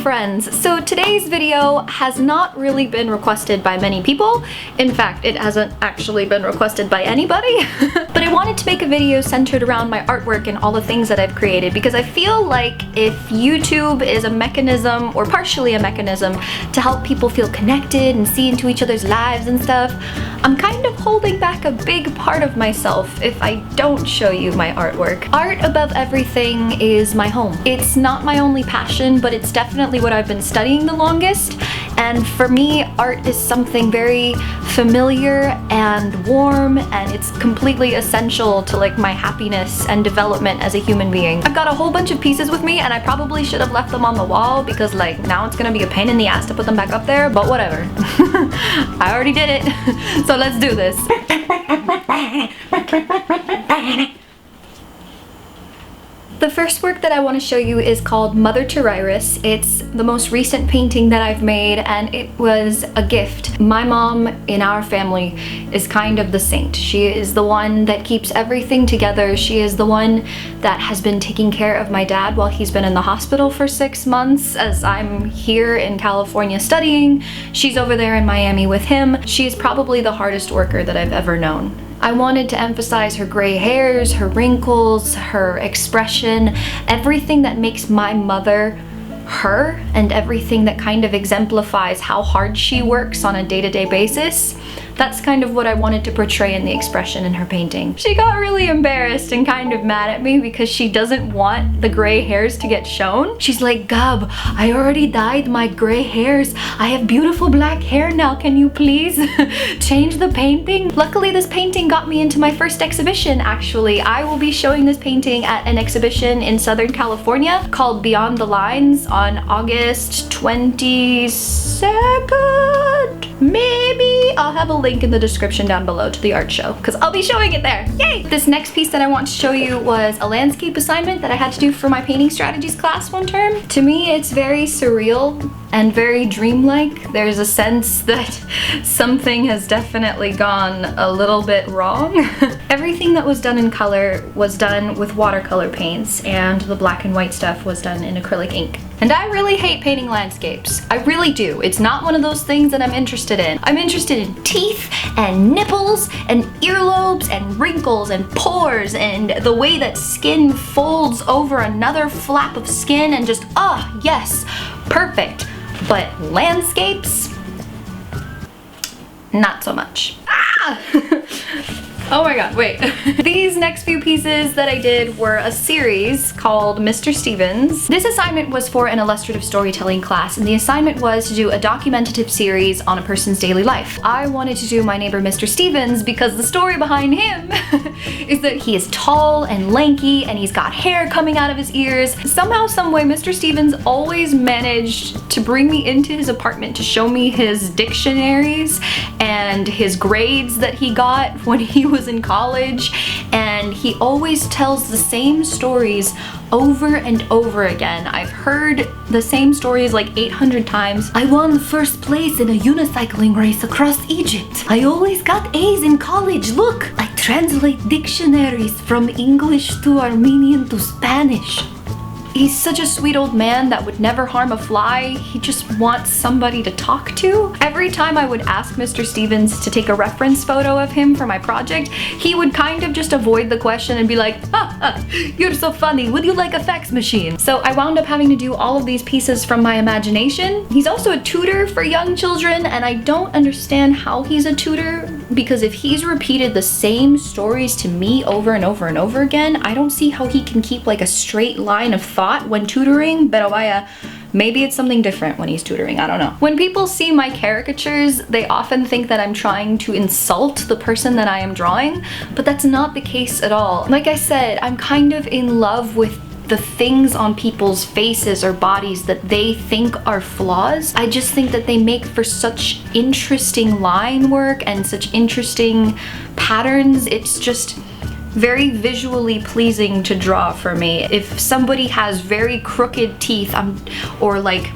friends. So today's video has not really been requested by many people. In fact, it hasn't actually been requested by anybody. But I wanted to make a video centered around my artwork and all the things that I've created because I feel like if YouTube is a mechanism, or partially a mechanism, to help people feel connected and see into each other's lives and stuff, I'm kind of holding back a big part of myself if I don't show you my artwork. Art above everything is my home. It's not my only passion, but it's definitely what I've been studying the longest. And for me, art is something very familiar and warm, and it's completely essential to like my happiness and development as a human being. I've got a whole bunch of pieces with me, and I probably should have left them on the wall because like now it's gonna be a pain in the ass to put them back up there, but whatever. I already did it, so let's do this. The first work that I want to show you is called Mother Teriris. It's the most recent painting that I've made, and it was a gift. My mom in our family is kind of the saint. She is the one that keeps everything together. She is the one that has been taking care of my dad while he's been in the hospital for 6 months as I'm here in California studying. She's over there in Miami with him. She's probably the hardest worker that I've ever known. I wanted to emphasize her gray hairs, her wrinkles, her expression, everything that makes my mother her, and everything that kind of exemplifies how hard she works on a day-to-day basis. That's kind of what I wanted to portray in the expression in her painting. She got really embarrassed and kind of mad at me because she doesn't want the gray hairs to get shown. She's like, "Gab, I already dyed my gray hairs. I have beautiful black hair now. Can you please change the painting?" Luckily, this painting got me into my first exhibition, actually. I will be showing this painting at an exhibition in Southern California called Beyond the Lines on August 22nd. Maybe I'll have a link in the description down below to the art show because I'll be showing it there. Yay! This next piece that I want to show you was a landscape assignment that I had to do for my painting strategies class one term. To me, it's very surreal and very dreamlike. There's a sense that something has definitely gone a little bit wrong. Everything that was done in color was done with watercolor paints, and the black and white stuff was done in acrylic ink. And I really hate painting landscapes. I really do. It's not one of those things that I'm interested in. I'm interested in teeth and nipples and earlobes and wrinkles and pores and the way that skin folds over another flap of skin and just, yes, perfect. But landscapes, not so much. Oh my god, wait. These next few pieces that I did were a series called Mr. Stevens. This assignment was for an illustrative storytelling class, and the assignment was to do a documentative series on a person's daily life. I wanted to do my neighbor Mr. Stevens because the story behind him is that he is tall and lanky and he's got hair coming out of his ears. Somehow, someway, Mr. Stevens always managed to bring me into his apartment to show me his dictionaries and his grades that he got when he was in college, and he always tells the same stories over and over again. I've heard the same stories like 800 times. "I won first place in a unicycling race across Egypt. I always got A's in college. Look, I translate dictionaries from English to Armenian to Spanish." He's such a sweet old man that would never harm a fly. He just wants somebody to talk to. Every time I would ask Mr. Stevens to take a reference photo of him for my project, he would kind of just avoid the question and be like, "You're so funny. Would you like a fax machine?" So I wound up having to do all of these pieces from my imagination. He's also a tutor for young children, and I don't understand how he's a tutor, because if he's repeated the same stories to me over and over and over again, I don't see how he can keep like a straight line of thought when tutoring, pero vaya, maybe it's something different when he's tutoring, I don't know. When people see my caricatures, they often think that I'm trying to insult the person that I am drawing, but that's not the case at all. Like I said, I'm kind of in love with the things on people's faces or bodies that they think are flaws. I just think that they make for such interesting line work and such interesting patterns. It's just very visually pleasing to draw for me. If somebody has very crooked teeth, or like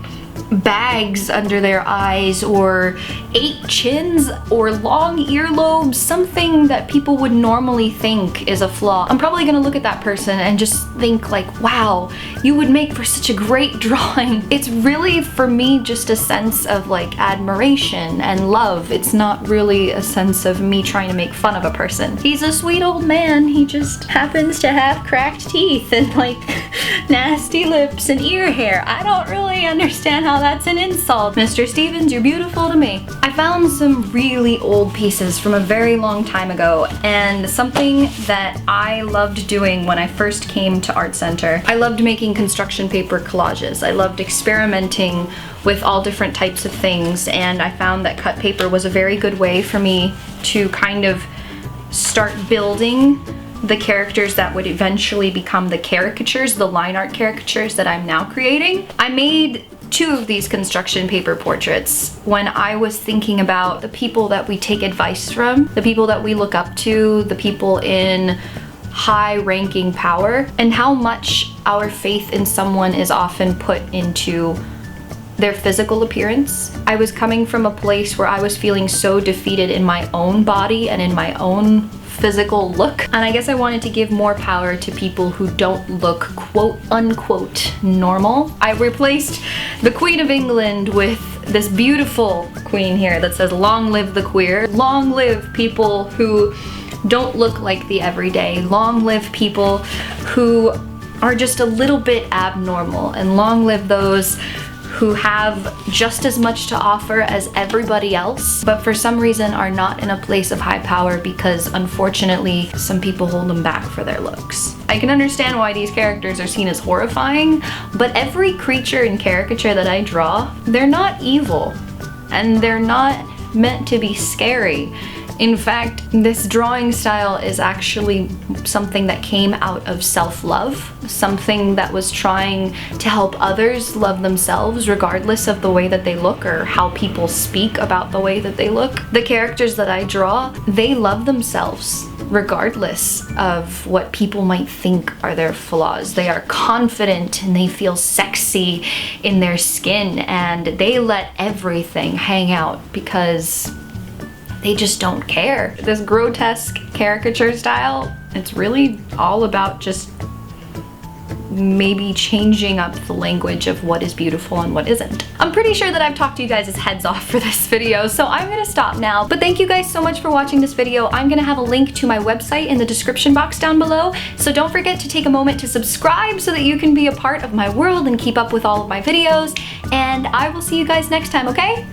bags under their eyes, or 8 chins, or long earlobes, something that people would normally think is a flaw, I'm probably gonna look at that person and just think like, wow, you would make for such a great drawing. It's really, for me, just a sense of like admiration and love. It's not really a sense of me trying to make fun of a person. He's a sweet old man. He just happens to have cracked teeth and like nasty lips and ear hair. I don't really understand how that's an insult. Mr. Stevens, you're beautiful to me. I found some really old pieces from a very long time ago, and something that I loved doing when I first came to Art Center. I loved making construction paper collages. I loved experimenting with all different types of things, and I found that cut paper was a very good way for me to kind of start building the characters that would eventually become the caricatures, the line art caricatures that I'm now creating. I made 2 of these construction paper portraits when I was thinking about the people that we take advice from, the people that we look up to, the people in high-ranking power, and how much our faith in someone is often put into their physical appearance. I was coming from a place where I was feeling so defeated in my own body and in my own physical look, and I guess I wanted to give more power to people who don't look quote unquote normal. I replaced the Queen of England with this beautiful queen here that says long live the queer. Long live people who don't look like the everyday. Long live people who are just a little bit abnormal, and long live those who have just as much to offer as everybody else, but for some reason are not in a place of high power because unfortunately some people hold them back for their looks. I can understand why these characters are seen as horrifying, but every creature and caricature that I draw, they're not evil, and they're not meant to be scary. In fact, this drawing style is actually something that came out of self-love, something that was trying to help others love themselves regardless of the way that they look or how people speak about the way that they look. The characters that I draw, they love themselves regardless of what people might think are their flaws. They are confident and they feel sexy in their skin, and they let everything hang out because they just don't care. This grotesque caricature style, it's really all about just maybe changing up the language of what is beautiful and what isn't. I'm pretty sure that I've talked you guys' heads off for this video, so I'm gonna stop now. But thank you guys so much for watching this video. I'm gonna have a link to my website in the description box down below, so don't forget to take a moment to subscribe so that you can be a part of my world and keep up with all of my videos, and I will see you guys next time, okay?